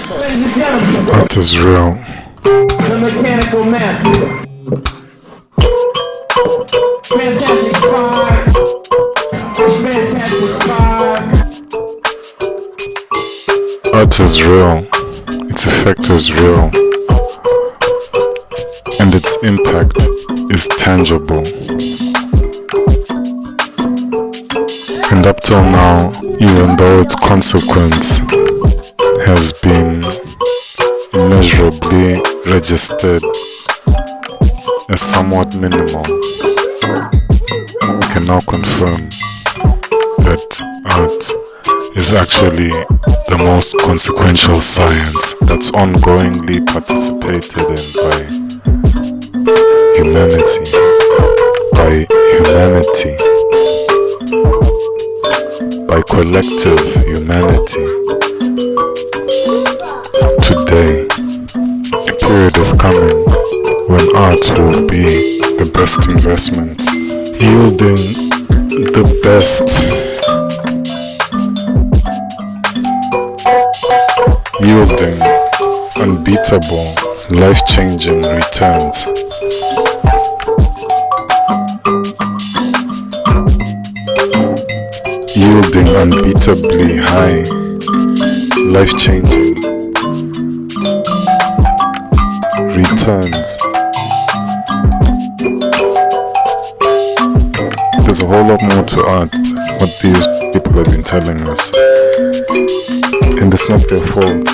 Art is real. The mechanical master. Fantastic Five. Fantastic Five. Art is real. Its effect is real. And its impact is tangible. And up till now, even though its consequence has been immeasurably registered as somewhat minimal, we can now confirm that art is actually the most consequential science that's ongoingly participated in by humanity. By collective humanity. Today, a period is coming when art will be the best investment, yielding the best, yielding unbeatable, life-changing returns. Yielding unbeatably high, life-changing returns. There's a whole lot more to art than what these people have been telling us. And it's not their fault.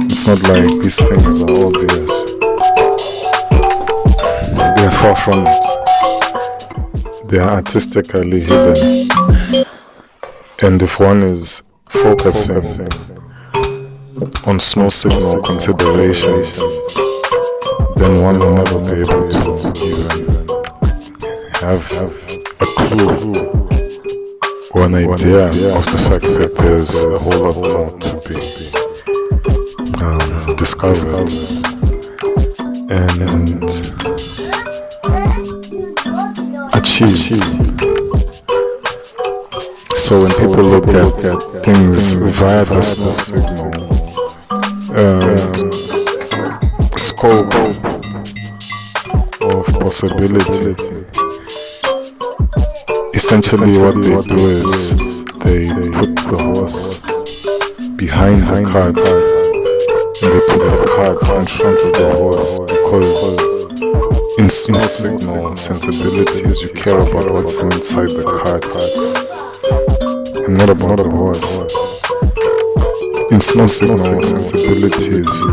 It's not like these things are obvious. They are far from it. They are artistically hidden. And if one is focusing on small signal considerations, then one will never be able to even have a clue or an idea of the fact that there's a whole lot more to be discovered and achieved. So when people look at things via the small signal scope of possibility, essentially what they do is they put the horse behind the cart and they put the cart in front of the horse, because in small signal sensibilities you care about what's inside the cart and not about the horse. In small signal sensibilities,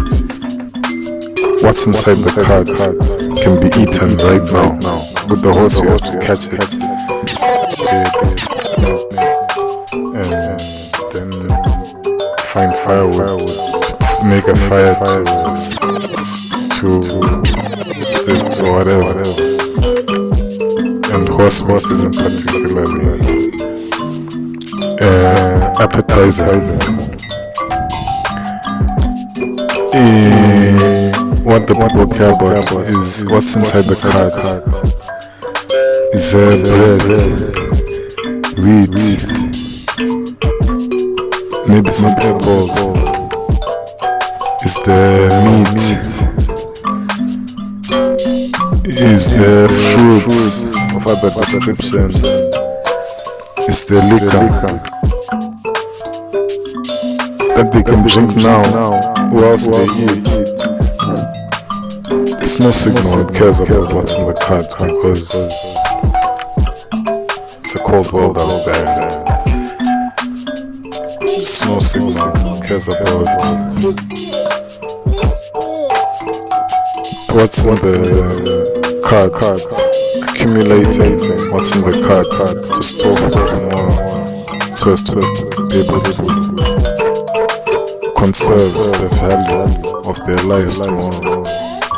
what's inside the cart can be eaten right now. With the horse you have to catch it, and then find firewood, make a fire to or whatever. And horse meat isn't particularly appetizing. What the people care about is what's inside the cart. Is there bread, wheat, maybe some apples? Is there meat? Is there fruits of other description? Is there liquor that they can drink now whilst they eat? It's no signal, it cares about what's in the cart, because it's a cold world out there. It's no signal, it cares about what's in the cart, accumulating what's in the cart to store for tomorrow, so as to be able to conserve the value of their lives tomorrow.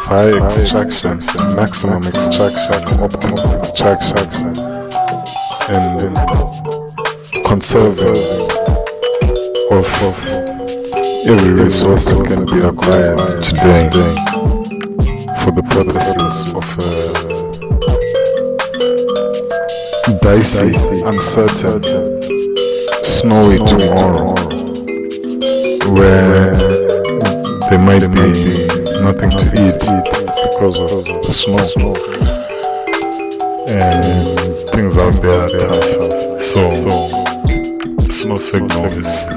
High extraction, maximum extraction, optimal extraction, and conserving of every resource that can be acquired today for the purposes of a dicey, uncertain, snowy tomorrow, where might be nothing to eat because of the snow, and things out there are tough. So the snow signal is,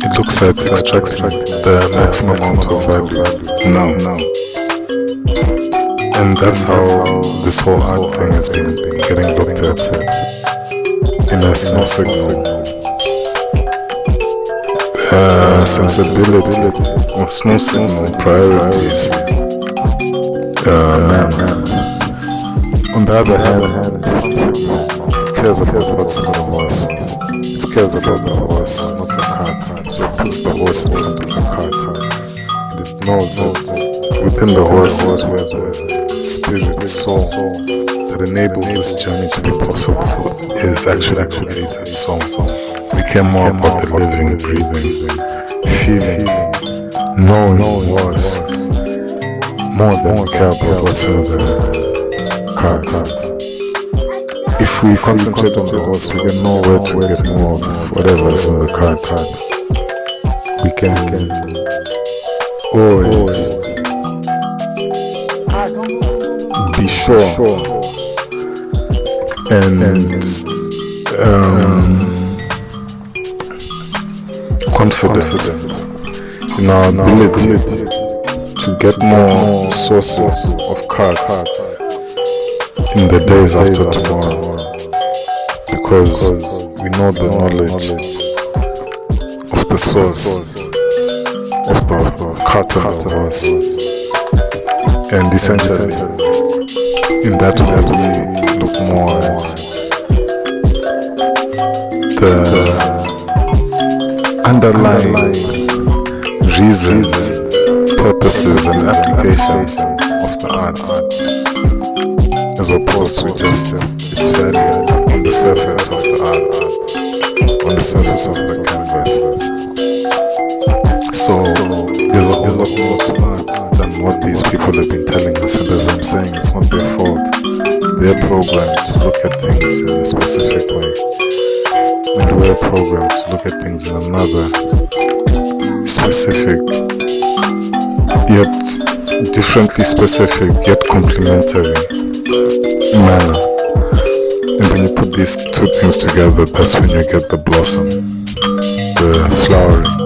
it looks at extracting the maximum amount of value now. And that's how this whole art thing has been getting looked at in a snow signal sensibility or snow signal priorities manner. On the other hand, sun signal cares about what's in the horse. It cares about the horse, not the cart. So it puts the horse in front of the cart, and it knows that within the horse is where the spirit soul that enables this journey to be possible is actually located. So we care more about the living, breathing, feeling, knowing was more than we care about what's in the cart. If we concentrate on the horse, we can know where to get more of whatever's in the cart. We can always be sure and confident in our ability to get more sources of cards in the days after tomorrow, because we know the knowledge of the source of the card and the horse, and essentially in that way we look more at the underlying reasons, purposes and applications of the art, as opposed to just its value on the surface of the art, on the surface of the canvas. So there's a whole lot more to art than what these people have been telling us, and as I'm saying, it's not their fault. They're programmed to look at things in a specific way, and we're programmed to look at things in another specific, yet differently specific, yet complementary manner. And when you put these two things together, that's when you get the blossom, the flowering,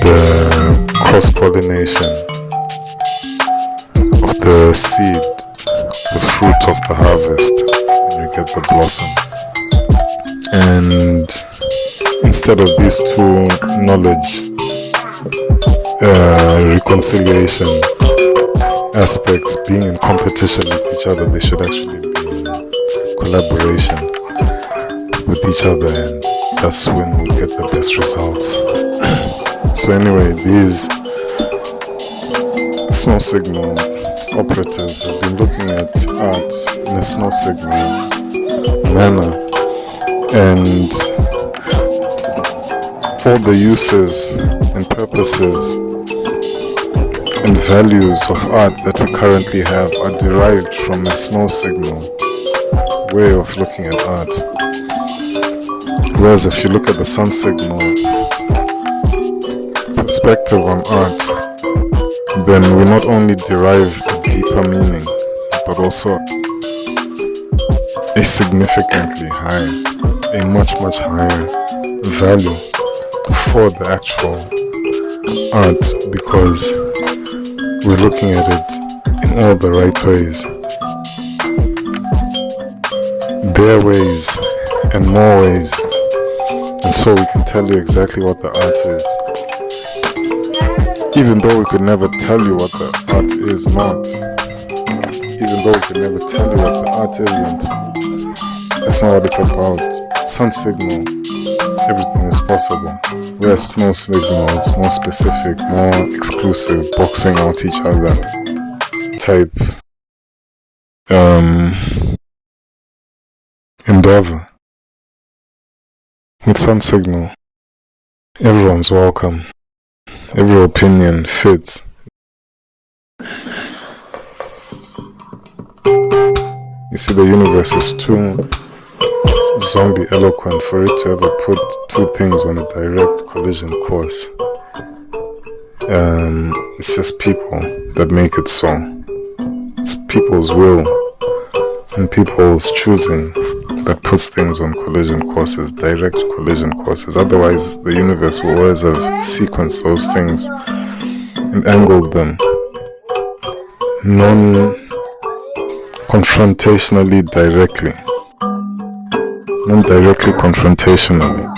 the cross-pollination of the seed, the fruit of the harvest, and you get the blossom. And instead of these two knowledge reconciliation aspects being in competition with each other, they should actually be in collaboration with each other, and that's when we get the best results. So anyway, these snow signal operatives have been looking at art in a snow signal manner, and all the uses and purposes and values of art that we currently have are derived from a snow signal way of looking at art. Whereas if you look at the sun signal perspective on art, then we not only derive a deeper meaning, but also a significantly higher, a much higher value for the actual art, because we're looking at it in all the right ways. There are ways and more ways, and so we can tell you exactly what the art is, even though we could never tell you what the art is not, even though we could never tell you what the art isn't. That's not what it's about. Sun signal, everything is possible. Whereas snow signal, it's more specific, more exclusive, boxing out each other type endeavor. With sun signal, everyone's welcome. Every opinion fits. You see, the universe is too zombie eloquent for it to ever put two things on a direct collision course. It's just people that make it so. It's people's will and people's choosing that puts things on collision courses, direct collision courses. Otherwise, the universe will always have sequenced those things and angled them non-confrontationally directly. Non-directly confrontationally.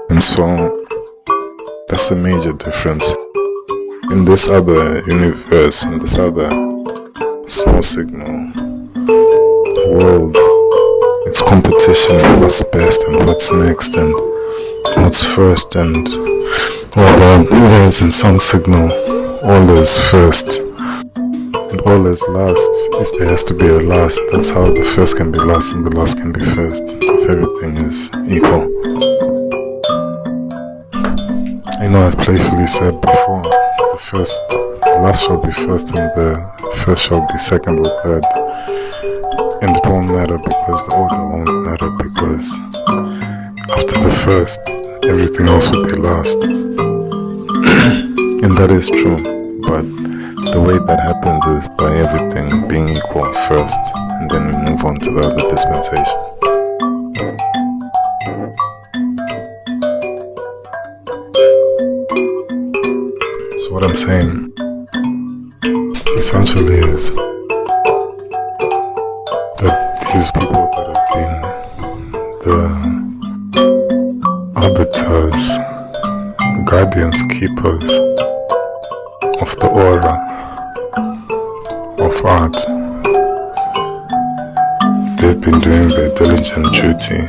And so, that's a major difference. In this other universe, in this other small signal world, it's competition and what's best and what's next and what's first, and all that is in some signal. All is first and all is last. If there has to be a last, that's how the first can be last and the last can be first, if everything is equal. I know I've playfully said before, the last shall be first and the first shall be second or third, and it won't matter because the order won't matter, because after the first, everything else will be last. And that is true, but the way that happens is by everything being equal first, and then we move on to the other dispensation. So what I'm saying essentially is that these people that have been the arbiters, guardians, keepers of the aura of art, they've been doing their diligent duty,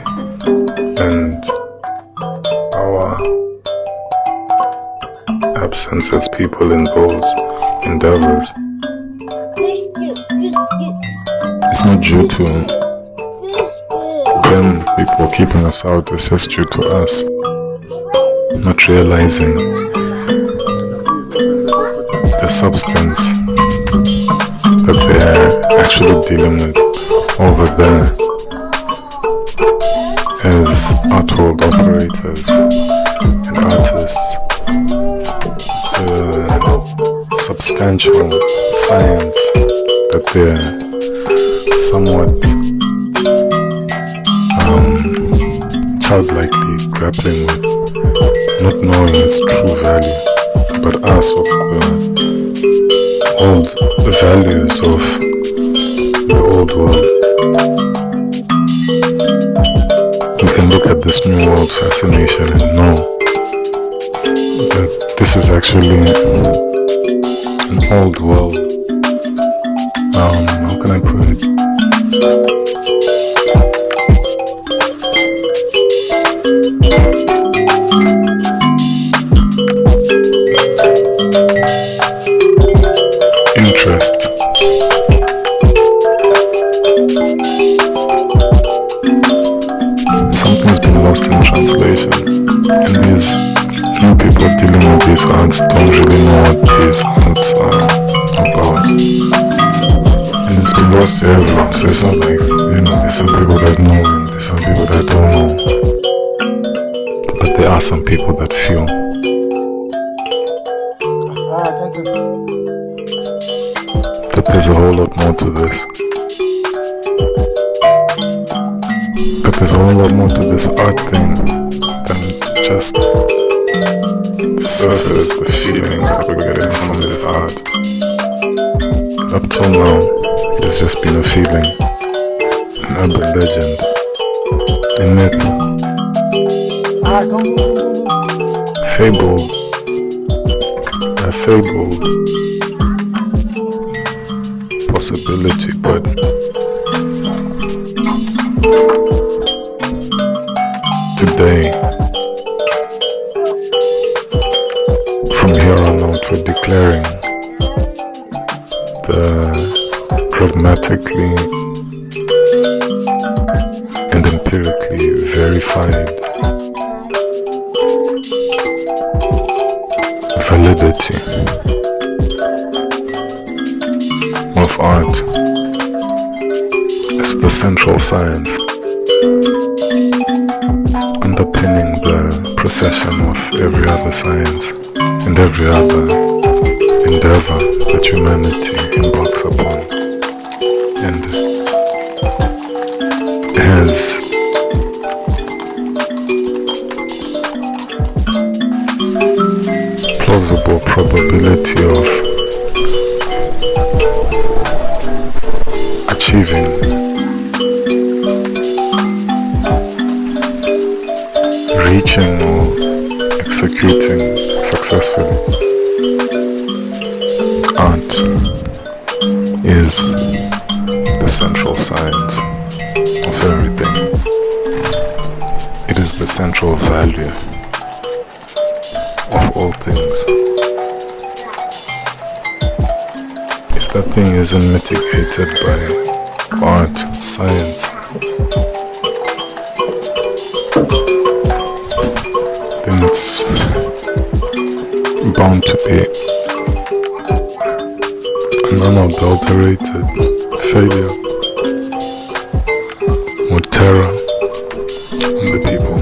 and our absence as people in those endeavors is not due to them, people keeping us out. It's just due to us not realizing the substance that they're actually dealing with over there as art world operators and artists. The substantial science that they're somewhat childlikely grappling with, not knowing its true value, but us of the old values of the old world. We can look at this new world fascination and know that this is actually an old world. How can I put it? Interest. Something's been lost in translation, and these new people dealing with these arts don't really know what these arts are about, and it's been lost to everyone. So it's not like, there's some people that know and there's some people that don't know, but there are some people that feel. That there's a whole lot more to this. That there's a whole lot more to this art thing than just the surface, the feeling that we're getting from this art. Up till now, it has just been a feeling, an urban legend, a myth, a fabled possibility, but today, from here on out, we're declaring the pragmatically and empirically verified validity of art as the central science underpinning the procession of every other science and every other endeavor that humanity embarks upon, and has plausible probability of achieving reaching or executing successfully. Art is the central science of everything. It is the central value of all things. If that thing isn't mitigated by art, science, then it's bound to be an unadulterated failure or terror on the people.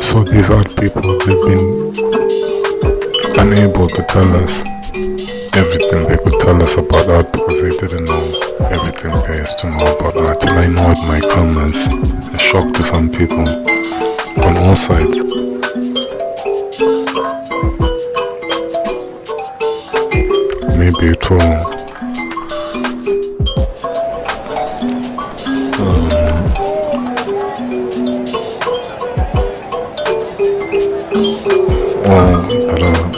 So these art people, they've been unable to tell us everything they could tell us about art because they didn't know everything there is to know about art. And I know it might come as a shock to some people on all sides. Maybe it will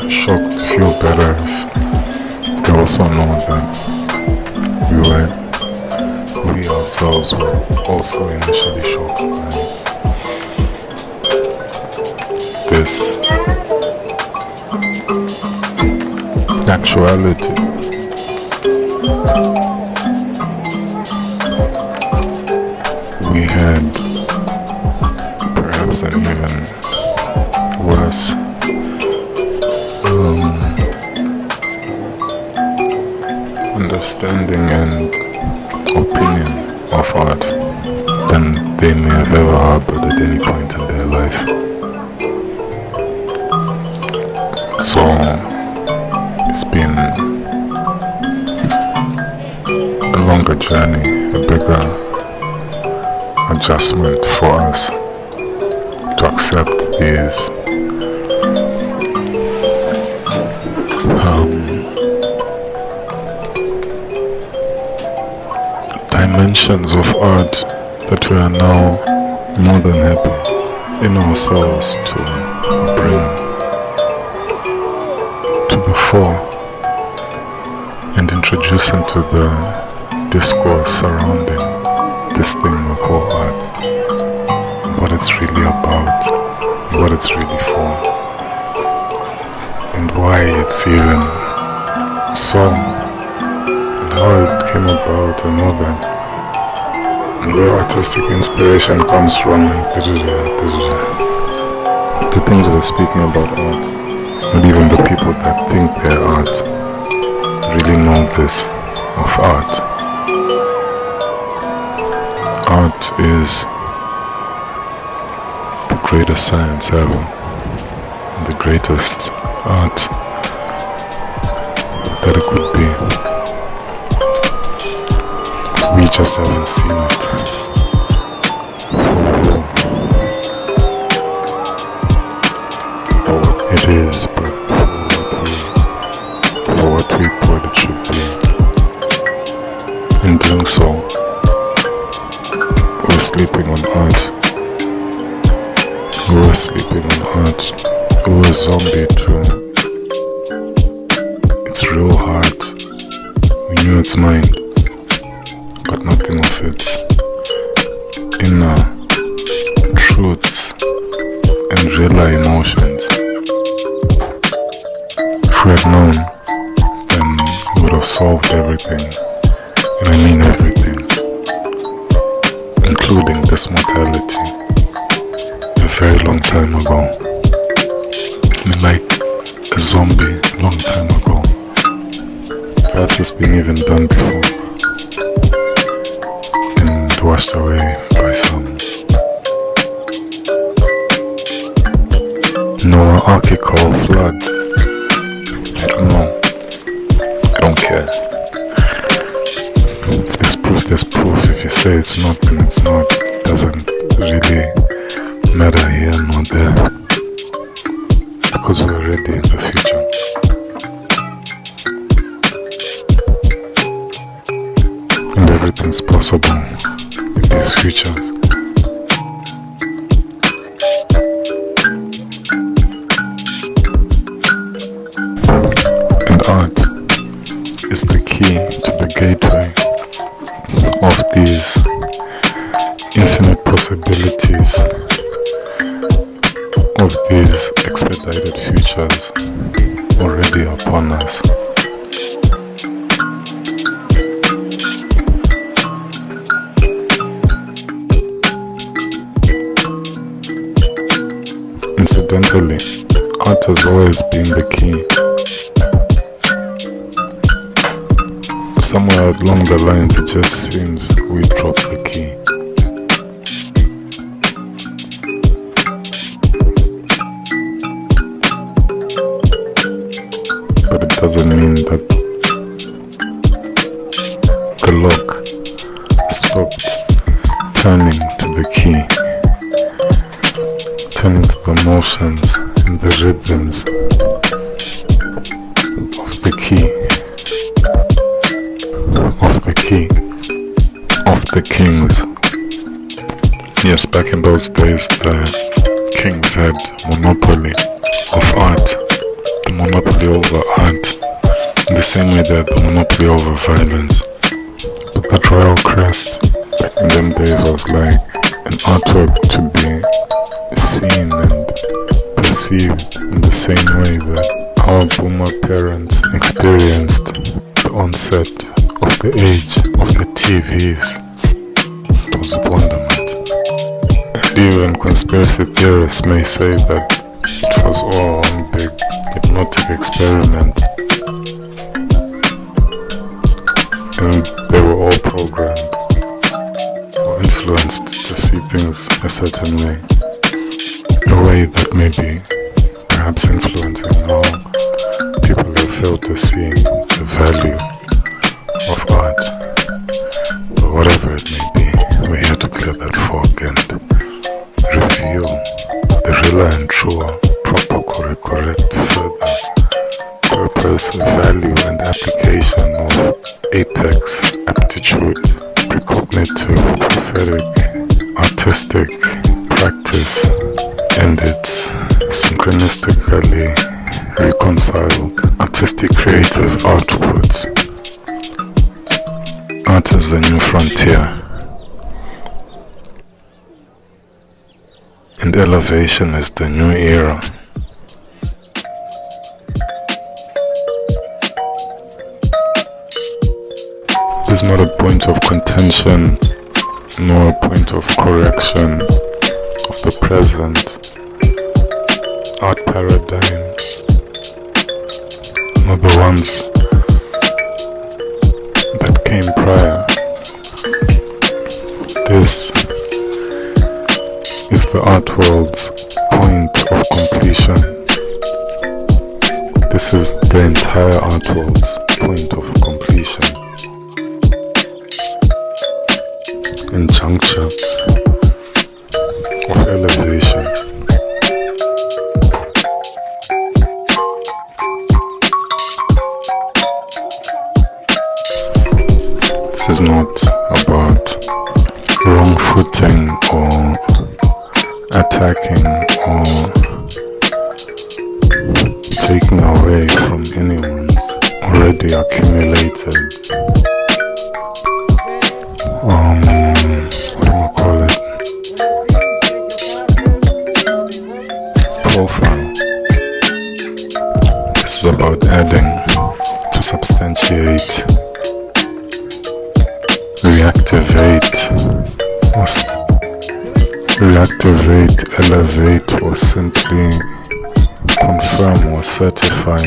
shocked, feel better if they also know that we ourselves were also initially shocked by this actuality. We had perhaps an even worse understanding and opinion of art than they may have ever harbored at any point in their life. So it's been a longer journey, a bigger adjustment for us to accept these dimensions of art that we are now more than happy in ourselves to bring to the fore and introduce into the discourse surrounding this thing we call art, what it's really about, what it's really for, and why it's even so, and how it came about, and all that, and where artistic inspiration comes from, and the things we're speaking about art, and even the people that think they're art really know this of art. Art is the greatest science ever, and the greatest art that it could be. We just haven't seen it for what it is, but for what we thought it should be. In doing so, we're sleeping on art. We were sleeping on art. We were a zombie to its real heart. We knew its mind, but nothing of its inner truths and real emotions. If we had known, then we would have solved everything, and I mean everything, including this mortality, a very long time ago. I mean, like a zombie, long time ago. Perhaps it's been even done before and washed away by some noarchical flood. I don't know. I don't care. If there's proof, there's proof. If you say it's not, then it's not. It doesn't really matter here nor there, because we're already in the future. And everything's possible in these futures. And art is the key to the gateway of these infinite possibilities, of these expedited futures already upon us. Incidentally, art has always been the key. Somewhere along the lines, it just seems we dropped the key. But it doesn't mean that the lock stopped turning to the key, turning to the motions and the rhythms of the key. Of the kings. Yes, back in those days the kings had monopoly of art, the monopoly over art, in the same way they had the monopoly over violence. But that royal crest back in them days was like an artwork to be seen and perceived in the same way that our boomer parents experienced the onset of the age of the TVs. It was with wonderment. And even conspiracy theorists may say that it was all one big hypnotic experiment, and they were all programmed or influenced to see things a certain way, a way that may be perhaps influencing how people have failed to see the value of art. But whatever it may be, we're here to clear that fog and reveal the real and true, proper, correct, further purpose, value and application of apex, aptitude, precognitive, prophetic, artistic practice and its synchronistically reconciled artistic creative outputs. Art is the new frontier, and elevation is the new era. There's not a point of contention nor a point of correction of the present art paradigm, nor the ones that came prior. This is the art world's point of completion. This is the entire art world's point of completion and juncture of elevation. This is not about wrong footing or attacking or taking away from anyone's already accumulated profile. This is about adding to substantiate, reactivate, elevate, or simply confirm or certify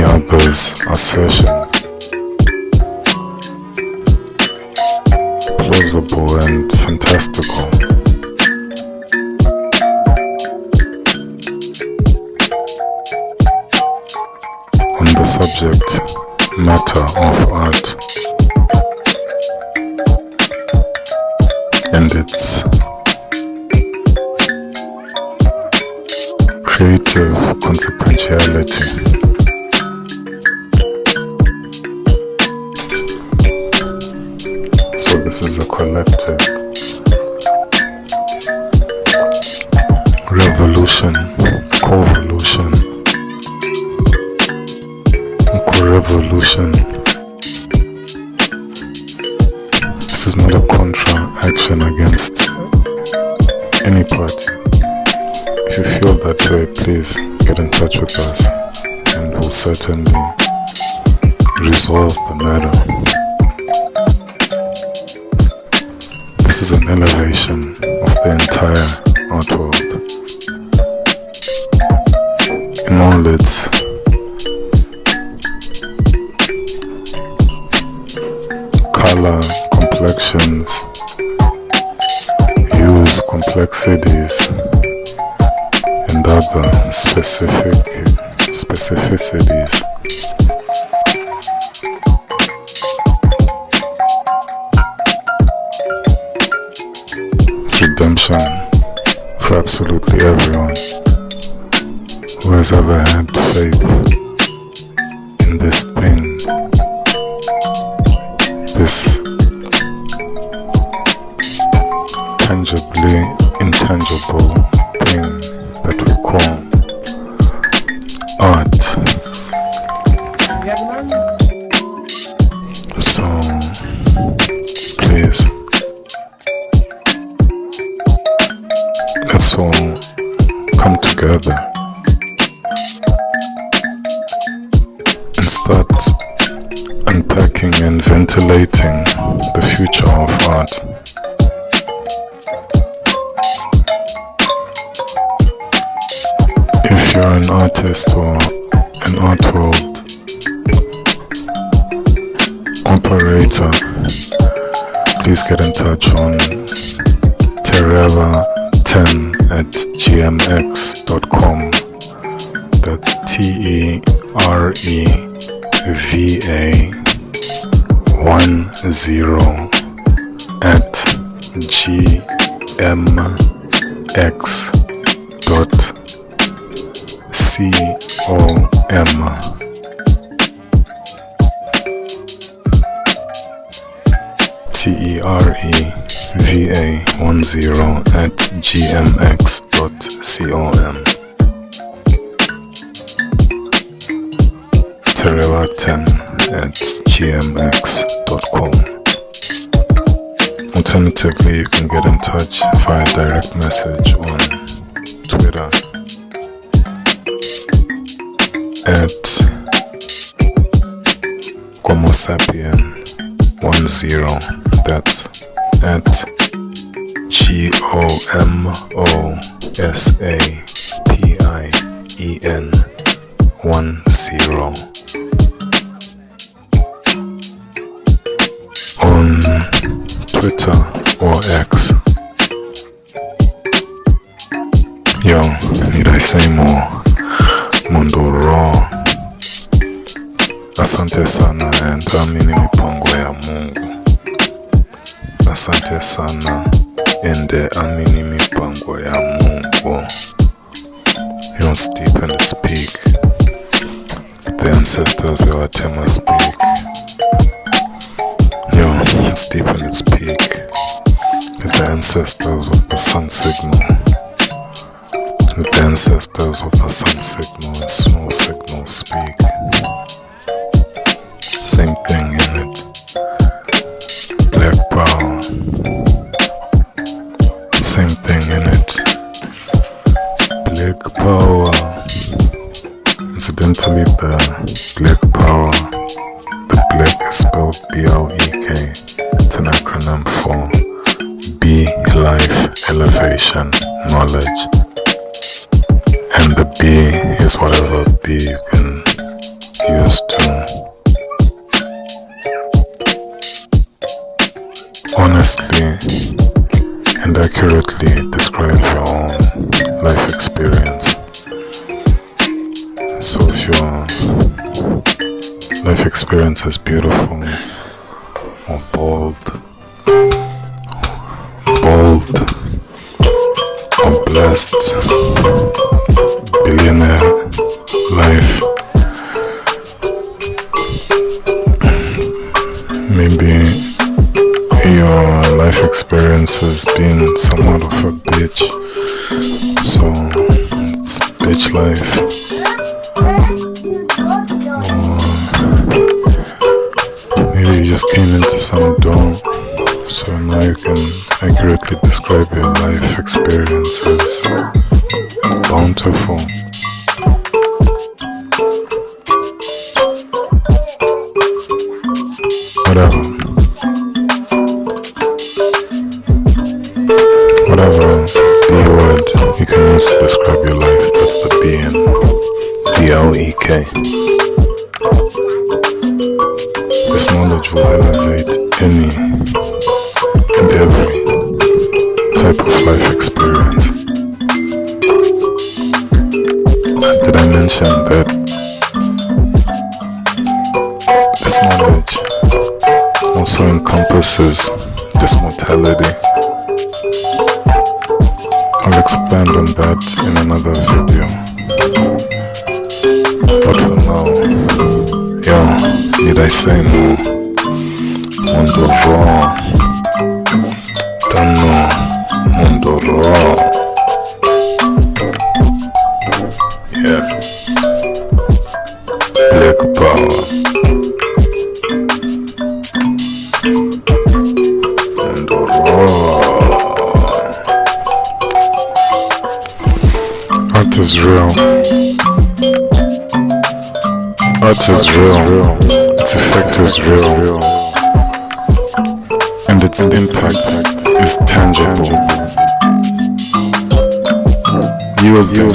others' assertions plausible and fantastical. On the subject matter of art and its creative consequentiality. So this is a collective revolution, co-evolution, co-revolution. This is not a contra-action against any party. If you feel that way, please get in touch with us and we'll certainly resolve the matter. This is an elevation of the entire art world in all its color, complexions, hues, complexities, and other specificities. It's redemption for absolutely everyone who has ever had faith in this thing, this tangibly intangible thing that we call art. So please, let's all come together and start unpacking and ventilating the future of art. If you're an artist or an art world operator, please get in touch on tereva10@gmx.com. That's TEREVA10@gmx.com. TEREVA10@gmx.com. Tereva10@gmx.com. Alternatively, you can get in touch via direct message on Twitter at GomoSapien10. That's at GomoSapien10 on Twitter or X. Yo, need I say more? Mundo Raw. Asante sana and Amini MiPango ya MUNGU. Asante sana and Amini MiPango ya MUNGU. You don't steep in its peak. The ancestors will attempt speak. Yo, it's deep in its peak. The ancestors of the sun signal. The ancestors of the sun signal and snow signal speak. Same thing in it. Black power. Same thing in it. Black power. Incidentally, the black power, the black is spelled B-L-E-K. It's an acronym for B, life, elevation, knowledge. And the B is whatever B you can used to honestly and accurately describe your own life experience. So if your life experience is beautiful or bold or blessed, billionaire life, maybe your life experience has been somewhat of a bitch, so it's bitch life. Or maybe you just came into some dough, so now you can accurately describe your life experience as bountiful. Whatever B word you can use to describe your life, that's the B in BLEK. This knowledge will elevate any and every type of life experience. Did I mention that this knowledge also encompasses this mortality? I'll expand on that in another video. But for now, need I say more? Mundo raw, Tano, mundo raw. Yeah, black power. Mundo raw. Art is real. Art is real. Its effect is real. And its impact is tangible. Yielding,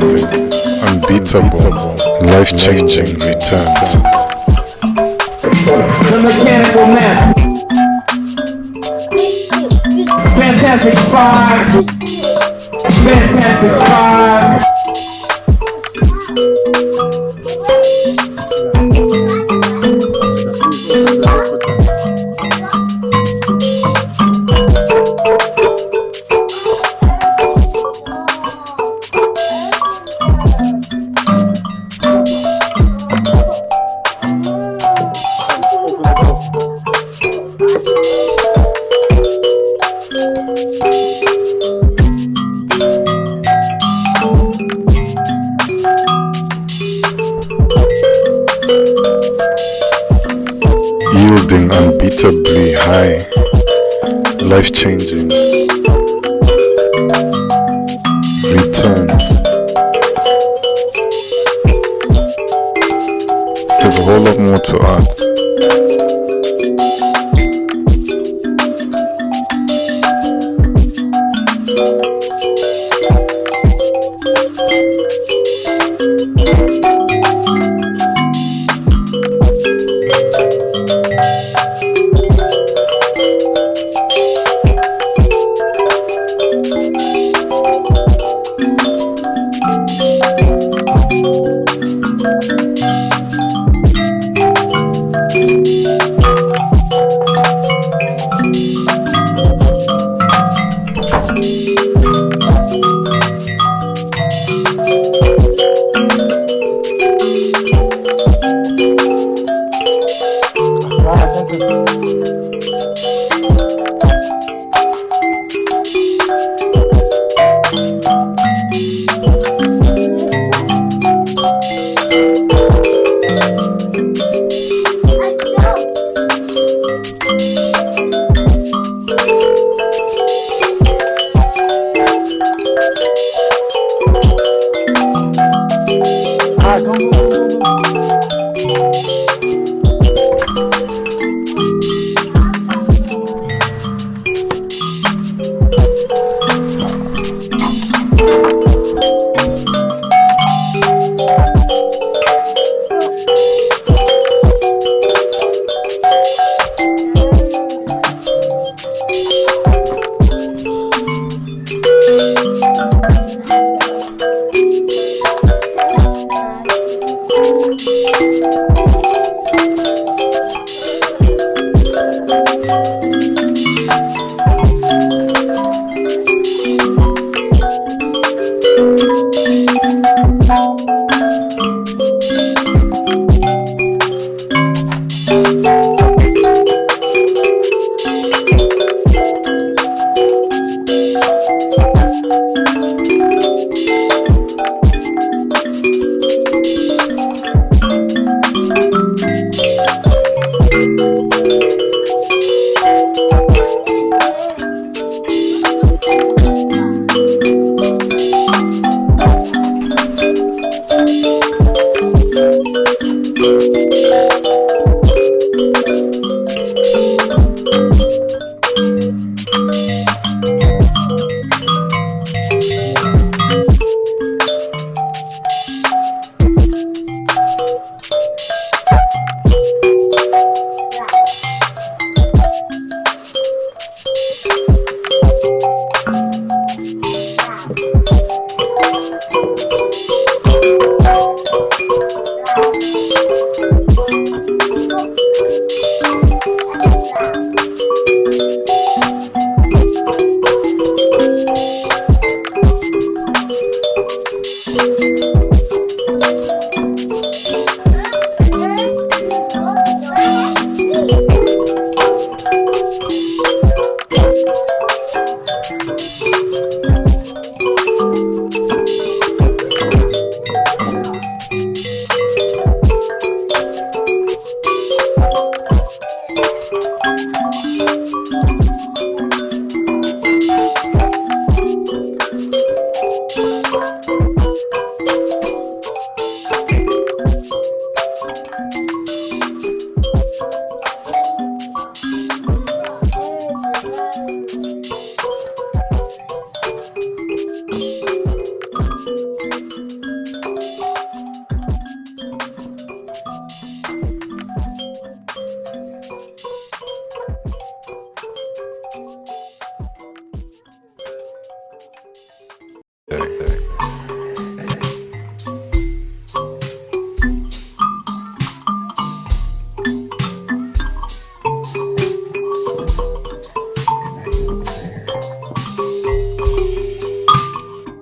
unbeatable, life-changing returns. The mechanical mess. Fantastic Five. Fantastic Five. Yielding unbeatably high, life-changing returns. There's a whole lot more to art.